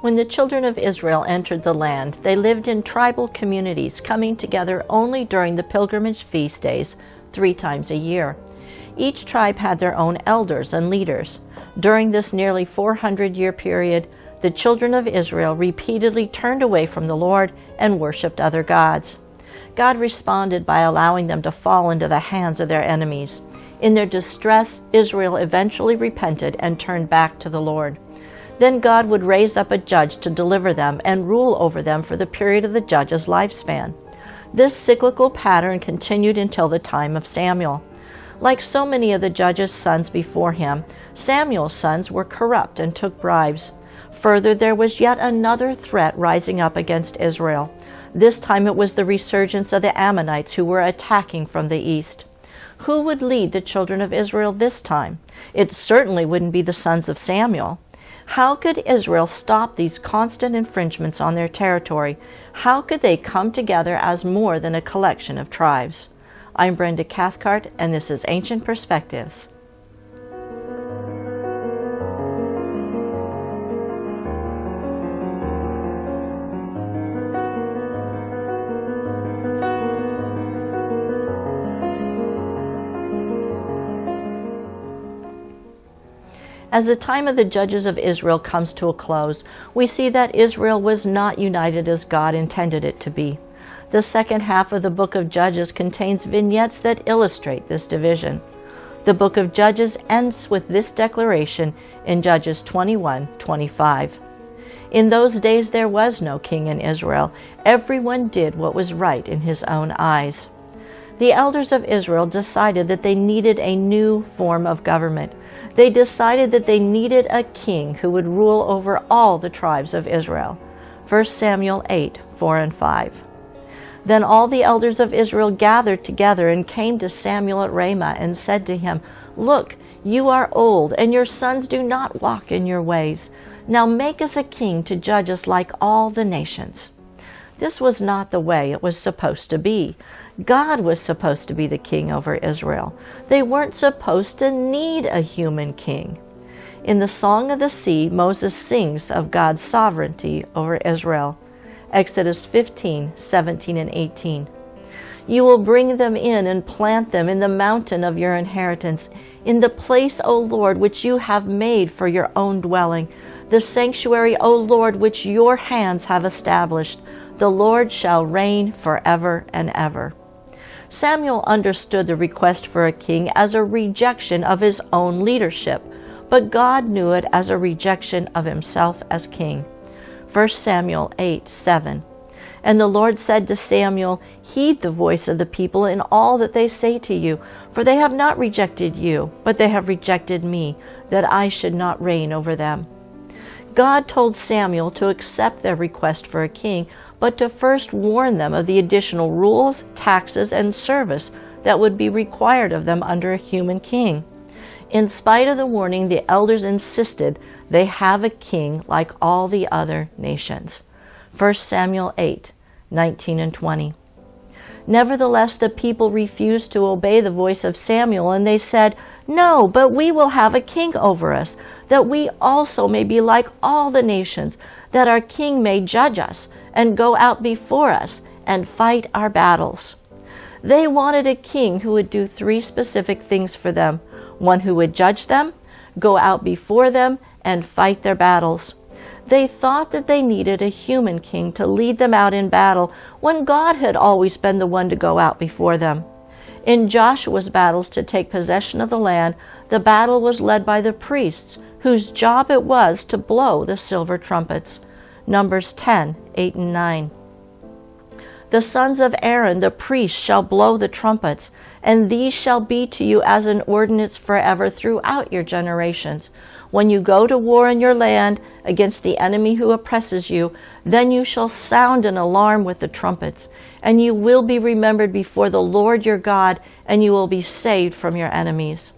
When the children of Israel entered the land, they lived in tribal communities, coming together only during the pilgrimage feast days 3 times a year. Each tribe had their own elders and leaders. During this nearly 400-year period, the children of Israel repeatedly turned away from the Lord and worshipped other gods. God responded by allowing them to fall into the hands of their enemies. In their distress, Israel eventually repented and turned back to the Lord. Then God would raise up a judge to deliver them and rule over them for the period of the judge's lifespan. This cyclical pattern continued until the time of Samuel. Like so many of the judge's sons before him, Samuel's sons were corrupt and took bribes. Further, there was yet another threat rising up against Israel. This time it was the resurgence of the Ammonites who were attacking from the east. Who would lead the children of Israel this time? It certainly wouldn't be the sons of Samuel. How could Israel stop these constant infringements on their territory? How could they come together as more than a collection of tribes? I'm Brenda Cathcart, and this is Ancient Perspectives. As the time of the judges of Israel comes to a close, we see that Israel was not united as God intended it to be. The second half of the book of Judges contains vignettes that illustrate this division. The book of Judges ends with this declaration in Judges 21:25. In those days there was no king in Israel. Everyone did what was right in his own eyes. The elders of Israel decided that they needed a new form of government. They decided that they needed a king who would rule over all the tribes of Israel. 1 Samuel 8:4 and 5. Then all the elders of Israel gathered together and came to Samuel at Ramah and said to him, "Look, you are old, and your sons do not walk in your ways. Now make us a king to judge us like all the nations." This was not the way it was supposed to be. God was supposed to be the king over Israel. They weren't supposed to need a human king. In the Song of the Sea, Moses sings of God's sovereignty over Israel. Exodus 15:17 and 18. You will bring them in and plant them in the mountain of your inheritance, in the place, O Lord, which you have made for your own dwelling, the sanctuary, O Lord, which your hands have established. The Lord shall reign forever and ever. Samuel understood the request for a king as a rejection of his own leadership, but God knew it as a rejection of himself as king. 1 Samuel 8:7. And the Lord said to Samuel, Heed the voice of the people in all that they say to you, for they have not rejected you, but they have rejected me, that I should not reign over them. God told Samuel to accept their request for a king, but to first warn them of the additional rules, taxes, and service that would be required of them under a human king. In spite of the warning, the elders insisted they have a king like all the other nations. 1 Samuel 8:19 and 20. Nevertheless, the people refused to obey the voice of Samuel, and they said, No, but we will have a king over us, that we also may be like all the nations, that our king may judge us and go out before us and fight our battles. They wanted a king who would do 3 specific things for them: one who would judge them, go out before them, and fight their battles. They thought that they needed a human king to lead them out in battle, when God had always been the one to go out before them. In Joshua's battles to take possession of the land, the battle was led by the priests, whose job it was to blow the silver trumpets. Numbers 10:8 and 9. The sons of Aaron, the priests, shall blow the trumpets, and these shall be to you as an ordinance forever throughout your generations. When you go to war in your land against the enemy who oppresses you, then you shall sound an alarm with the trumpets, and you will be remembered before the Lord your God, and you will be saved from your enemies.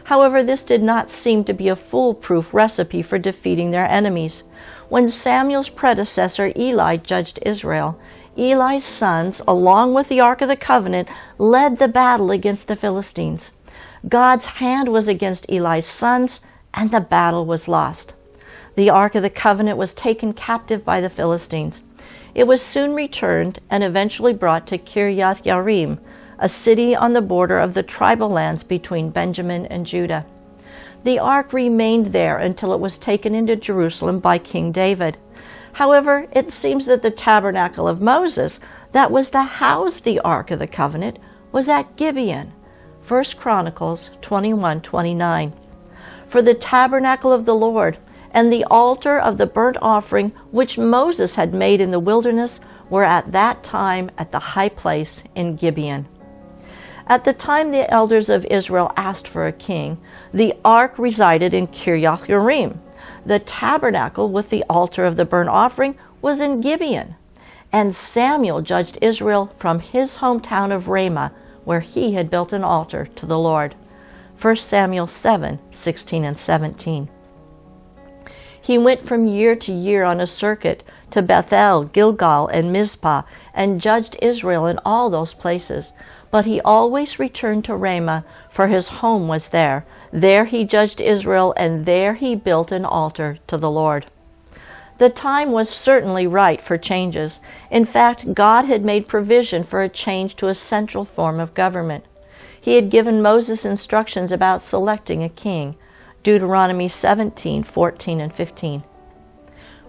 However, this did not seem to be a foolproof recipe for defeating their enemies. When Samuel's predecessor Eli judged Israel, Eli's sons, along with the Ark of the Covenant, led the battle against the Philistines. God's hand was against Eli's sons, and the battle was lost. The Ark of the Covenant was taken captive by the Philistines. It was soon returned and eventually brought to Kirjath Yarim, a city on the border of the tribal lands between Benjamin and Judah. The ark remained there until it was taken into Jerusalem by King David. However, it seems that the tabernacle of Moses, that was to house the Ark of the Covenant, was at Gibeon. 1 Chronicles 21:29. For the tabernacle of the Lord and the altar of the burnt offering which Moses had made in the wilderness were at that time at the high place in Gibeon. At the time the elders of Israel asked for a king, the ark resided in Kirjath Yarim. The tabernacle with the altar of the burnt offering was in Gibeon. And Samuel judged Israel from his hometown of Ramah, where he had built an altar to the Lord. 1 Samuel 7:16 and 17. He went from year to year on a circuit to Bethel, Gilgal, and Mizpah, and judged Israel in all those places. But he always returned to Ramah, for his home was there. There he judged Israel, and there he built an altar to the Lord. The time was certainly right for changes. In fact, God had made provision for a change to a central form of government. He had given Moses instructions about selecting a king. Deuteronomy 17:14 and 15.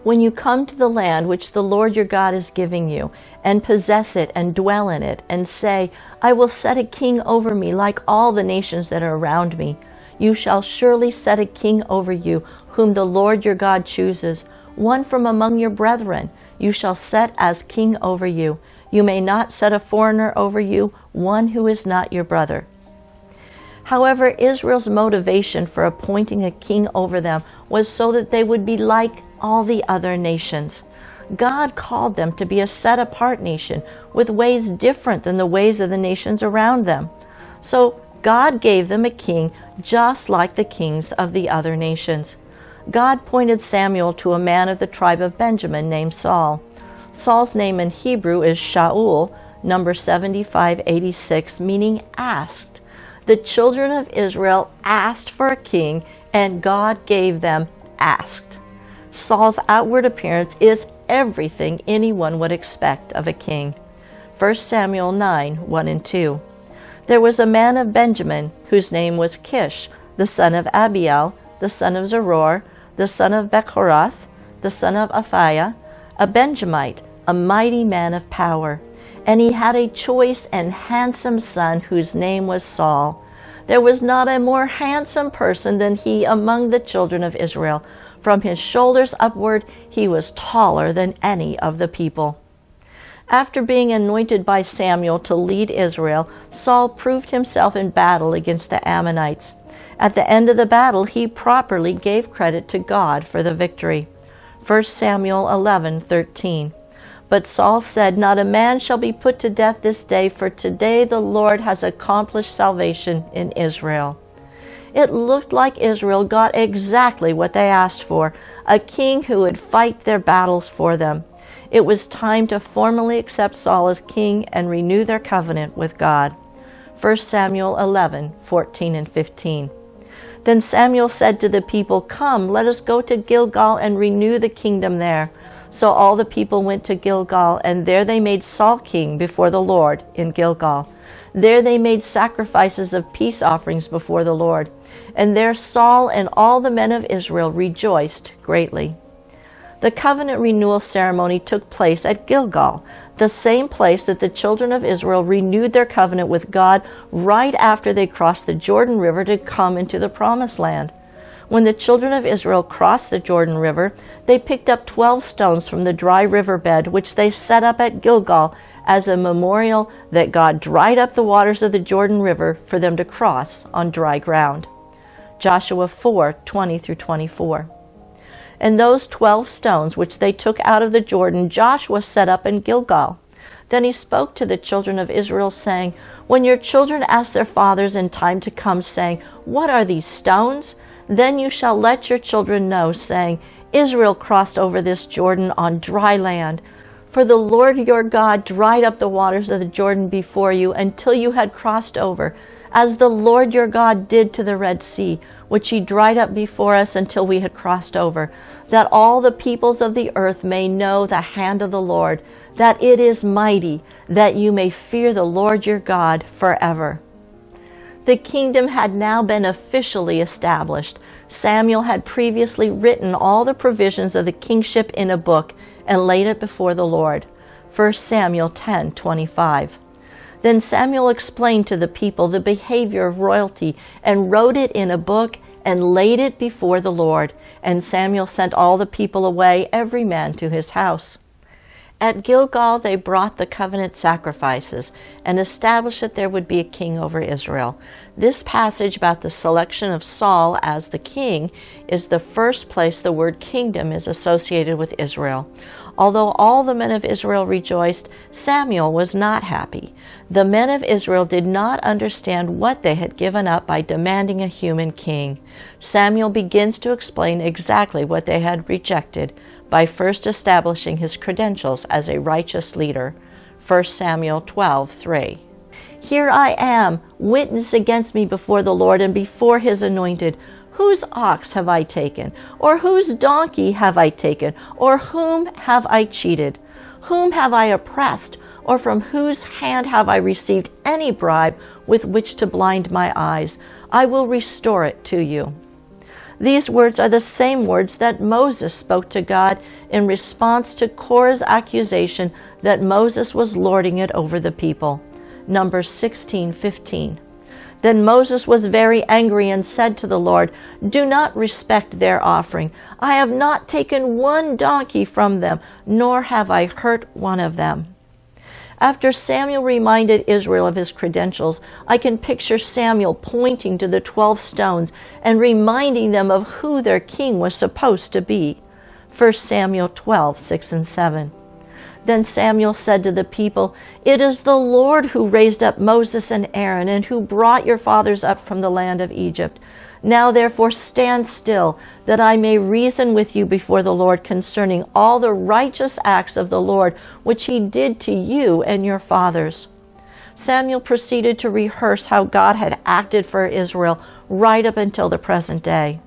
When you come to the land which the Lord your God is giving you, and possess it and dwell in it, and say, I will set a king over me like all the nations that are around me, you shall surely set a king over you, whom the Lord your God chooses, one from among your brethren, you shall set as king over you. You may not set a foreigner over you, one who is not your brother. However, Israel's motivation for appointing a king over them was so that they would be like all the other nations. God called them to be a set-apart nation with ways different than the ways of the nations around them. So God gave them a king just like the kings of the other nations. God pointed Samuel to a man of the tribe of Benjamin named Saul. Saul's name in Hebrew is Shaul, number 7586, meaning asked. The children of Israel asked for a king, and God gave them asked. Saul's outward appearance is everything anyone would expect of a king. 1 Samuel 9:1 and 2. There was a man of Benjamin whose name was Kish, the son of Abiel, the son of Zeror, the son of Bechorath, the son of Aphiah, a Benjamite, a mighty man of power. And he had a choice and handsome son whose name was Saul. There was not a more handsome person than he among the children of Israel. From his shoulders upward, he was taller than any of the people. After being anointed by Samuel to lead Israel, Saul proved himself in battle against the Ammonites. At the end of the battle, he properly gave credit to God for the victory. 1 Samuel 11:13. But Saul said, Not a man shall be put to death this day, for today the Lord has accomplished salvation in Israel. It looked like Israel got exactly what they asked for, a king who would fight their battles for them. It was time to formally accept Saul as king and renew their covenant with God. 1 Samuel 11:14 and 15. Then Samuel said to the people, Come, let us go to Gilgal and renew the kingdom there. So all the people went to Gilgal, and there they made Saul king before the Lord in Gilgal. There they made sacrifices of peace offerings before the Lord. And there Saul and all the men of Israel rejoiced greatly. The covenant renewal ceremony took place at Gilgal, the same place that the children of Israel renewed their covenant with God right after they crossed the Jordan River to come into the Promised Land. When the children of Israel crossed the Jordan River, they picked up 12 stones from the dry riverbed, which they set up at Gilgal as a memorial that God dried up the waters of the Jordan River for them to cross on dry ground. Joshua 4:20 through 24. And those 12 stones which they took out of the Jordan, Joshua set up in Gilgal. Then he spoke to the children of Israel, saying, When your children ask their fathers in time to come, saying, What are these stones? Then you shall let your children know, saying, Israel crossed over this Jordan on dry land. For the Lord your God dried up the waters of the Jordan before you until you had crossed over, as the Lord your God did to the Red Sea, which he dried up before us until we had crossed over. that all the peoples of the earth may know the hand of the Lord, that it is mighty, that you may fear the Lord your God forever." The kingdom had now been officially established. Samuel had previously written all the provisions of the kingship in a book and laid it before the Lord. 1 Samuel 10:25. Then Samuel explained to the people the behavior of royalty and wrote it in a book and laid it before the Lord. And Samuel sent all the people away, every man to his house. At Gilgal they brought the covenant sacrifices and established that there would be a king over Israel. This passage about the selection of Saul as the king is the first place the word kingdom is associated with Israel. Although all the men of Israel rejoiced, Samuel was not happy. The men of Israel did not understand what they had given up by demanding a human king. Samuel begins to explain exactly what they had rejected by first establishing his credentials as a righteous leader. 1 Samuel 12:3. "Here I am, witness against me before the Lord and before his anointed. Whose ox have I taken? Or whose donkey have I taken? Or whom have I cheated? Whom have I oppressed? Or from whose hand have I received any bribe with which to blind my eyes? I will restore it to you." These words are the same words that Moses spoke to God in response to Korah's accusation that Moses was lording it over the people. Numbers 16:15. Then Moses was very angry and said to the Lord, "Do not respect their offering. I have not taken one donkey from them, nor have I hurt one of them." After Samuel reminded Israel of his credentials, I can picture Samuel pointing to the 12 stones and reminding them of who their king was supposed to be. 1 Samuel 12:6 and 7. Then Samuel said to the people, "It is the Lord who raised up Moses and Aaron and who brought your fathers up from the land of Egypt. Now therefore stand still, that I may reason with you before the Lord concerning all the righteous acts of the Lord, which he did to you and your fathers." Samuel proceeded to rehearse how God had acted for Israel right up until the present day.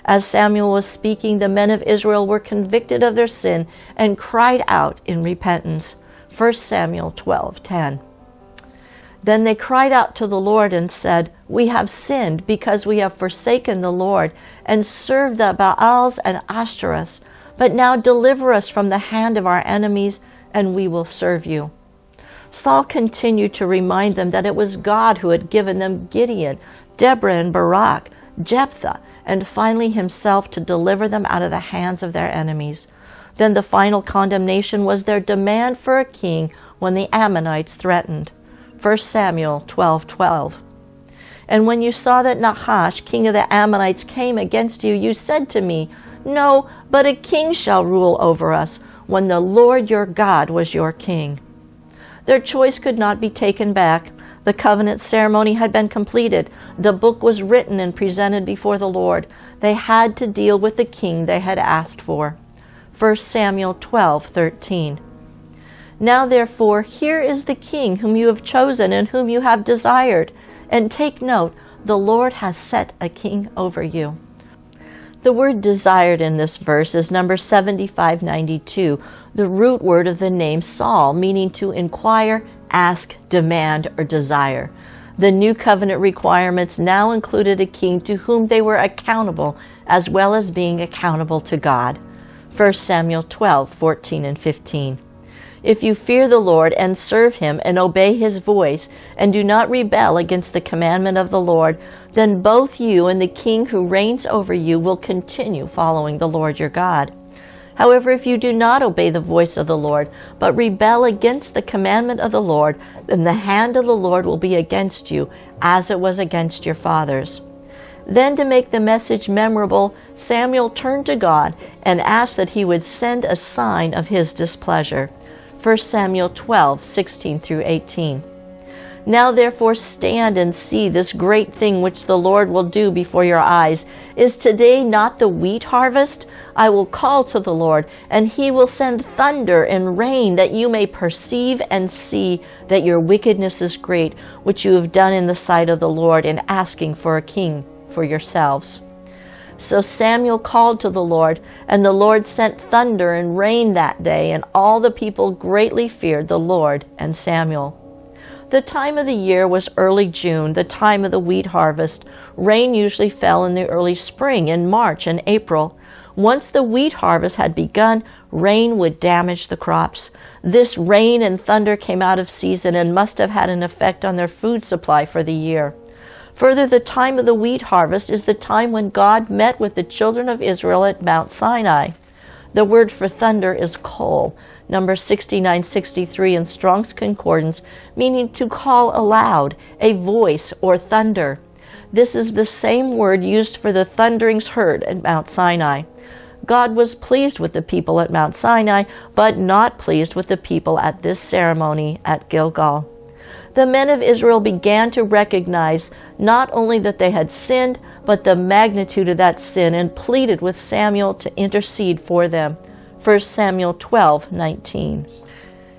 As Samuel was speaking, the men of Israel were convicted of their sin and cried out in repentance. 1 Samuel 12:10. Then they cried out to the Lord and said, "We have sinned because we have forsaken the Lord and served the Baals and Ashtoreths. But now deliver us from the hand of our enemies, and we will serve you." Saul continued to remind them that it was God who had given them Gideon, Deborah and Barak, Jephthah, and finally himself to deliver them out of the hands of their enemies. Then the final condemnation was their demand for a king when the Ammonites threatened. 1 Samuel 12:12. "And when you saw that Nahash, king of the Ammonites, came against you, you said to me, 'No, but a king shall rule over us,' when the Lord your God was your king." Their choice could not be taken back. The covenant ceremony had been completed. The book was written and presented before the Lord. They had to deal with the king they had asked for. 1 Samuel 12:13. "Now therefore, here is the king whom you have chosen and whom you have desired. And take note, the Lord has set a king over you." The word desired in this verse is number 7592, the root word of the name Saul, meaning to inquire, ask, demand, or desire. The new covenant requirements now included a king to whom they were accountable, as well as being accountable to God. 1 Samuel 12:14 and 15. "If you fear the Lord and serve him and obey his voice and do not rebel against the commandment of the Lord, then both you and the king who reigns over you will continue following the Lord your God. However, if you do not obey the voice of the Lord, but rebel against the commandment of the Lord, then the hand of the Lord will be against you, as it was against your fathers." Then, to make the message memorable, Samuel turned to God and asked that he would send a sign of his displeasure. 1 Samuel 12:16 through 18. "Now therefore stand and see this great thing which the Lord will do before your eyes. Is today not the wheat harvest? I will call to the Lord, and he will send thunder and rain, that you may perceive and see that your wickedness is great, which you have done in the sight of the Lord in asking for a king for yourselves." So Samuel called to the Lord, and the Lord sent thunder and rain that day, and all the people greatly feared the Lord and Samuel. The time of the year was early June, the time of the wheat harvest. Rain usually fell in the early spring, in March and April. Once the wheat harvest had begun, rain would damage the crops. This rain and thunder came out of season and must have had an effect on their food supply for the year. Further, the time of the wheat harvest is the time when God met with the children of Israel at Mount Sinai. The word for thunder is kol, number 6963 in Strong's Concordance, meaning to call aloud, a voice or thunder. This is the same word used for the thunderings heard at Mount Sinai. God was pleased with the people at Mount Sinai, but not pleased with the people at this ceremony at Gilgal. The men of Israel began to recognize not only that they had sinned, but the magnitude of that sin, and pleaded with Samuel to intercede for them. 1 Samuel 12:19.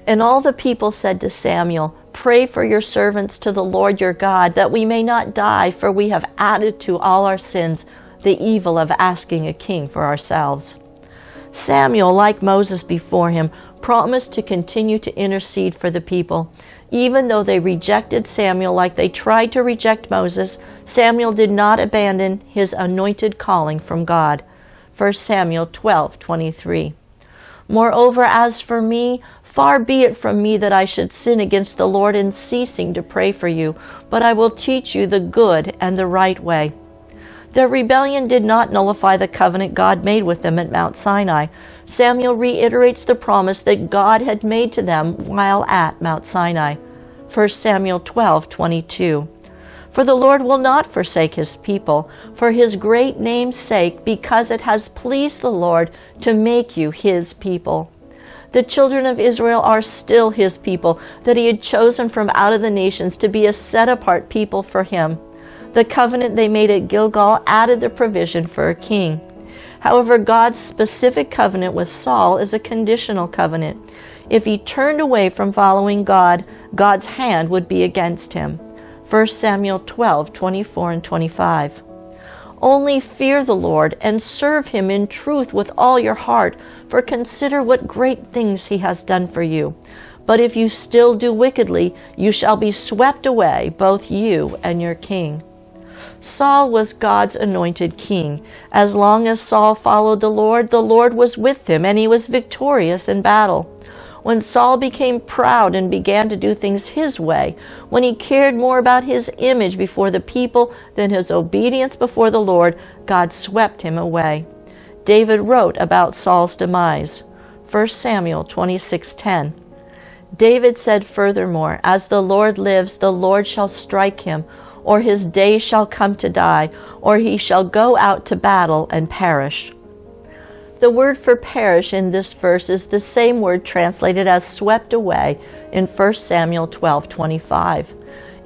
And all the people said to Samuel, "Pray for your servants to the Lord your God, that we may not die, for we have added to all our sins the evil of asking a king for ourselves." Samuel, like Moses before him, promised to continue to intercede for the people. Even though they rejected Samuel like they tried to reject Moses, Samuel did not abandon his anointed calling from God. 1 Samuel 12:23. "Moreover, as for me, far be it from me that I should sin against the Lord in ceasing to pray for you, but I will teach you the good and the right way." Their rebellion did not nullify the covenant God made with them at Mount Sinai. Samuel reiterates the promise that God had made to them while at Mount Sinai. 1 Samuel 12:22. "For the Lord will not forsake his people, for his great name's sake, because it has pleased the Lord to make you his people." The children of Israel are still his people, that he had chosen from out of the nations to be a set-apart people for him. The covenant they made at Gilgal added the provision for a king. However, God's specific covenant with Saul is a conditional covenant. If he turned away from following God, God's hand would be against him. 1 Samuel 12:24 and 25. "Only fear the Lord and serve him in truth with all your heart, for consider what great things he has done for you. But if you still do wickedly, you shall be swept away, both you and your king." Saul was God's anointed king. As long as Saul followed the Lord was with him, and he was victorious in battle. When Saul became proud and began to do things his way, when he cared more about his image before the people than his obedience before the Lord, God swept him away. David wrote about Saul's demise. 1 Samuel 26:10. David said furthermore, "As the Lord lives, the Lord shall strike him, or his day shall come to die, or he shall go out to battle and perish." The word for perish in this verse is the same word translated as swept away in 1 Samuel 12:25.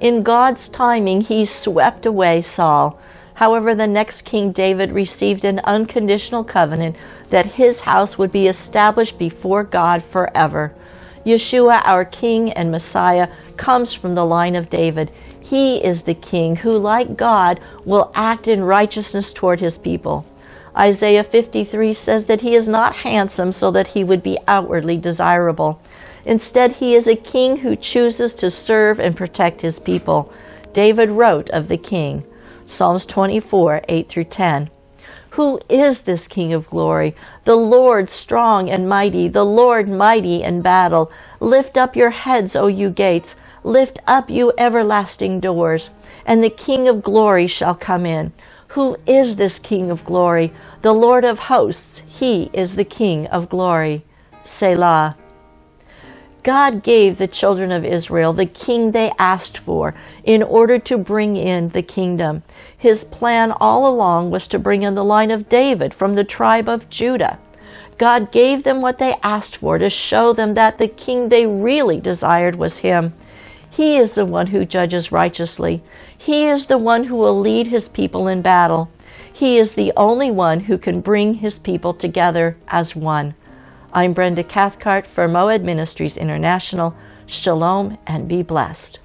In God's timing, he swept away Saul. However, the next king, David, received an unconditional covenant that his house would be established before God forever. Yeshua, our King and Messiah, comes from the line of David. He is the king who, like God, will act in righteousness toward his people. Isaiah 53 says that he is not handsome so that he would be outwardly desirable. Instead, he is a king who chooses to serve and protect his people. David wrote of the king. Psalms 24:8-10. "Who is this King of glory? The Lord strong and mighty, the Lord mighty in battle. Lift up your heads, O you gates. Lift up, you everlasting doors, and the King of glory shall come in. Who is this King of glory? The Lord of hosts, he is the King of glory." Selah. God gave the children of Israel the king they asked for in order to bring in the kingdom. His plan all along was to bring in the line of David from the tribe of Judah. God gave them what they asked for to show them that the king they really desired was him. He is the one who judges righteously. He is the one who will lead his people in battle. He is the only one who can bring his people together as one. I'm Brenda Cathcart for Moed Ministries International. Shalom and be blessed.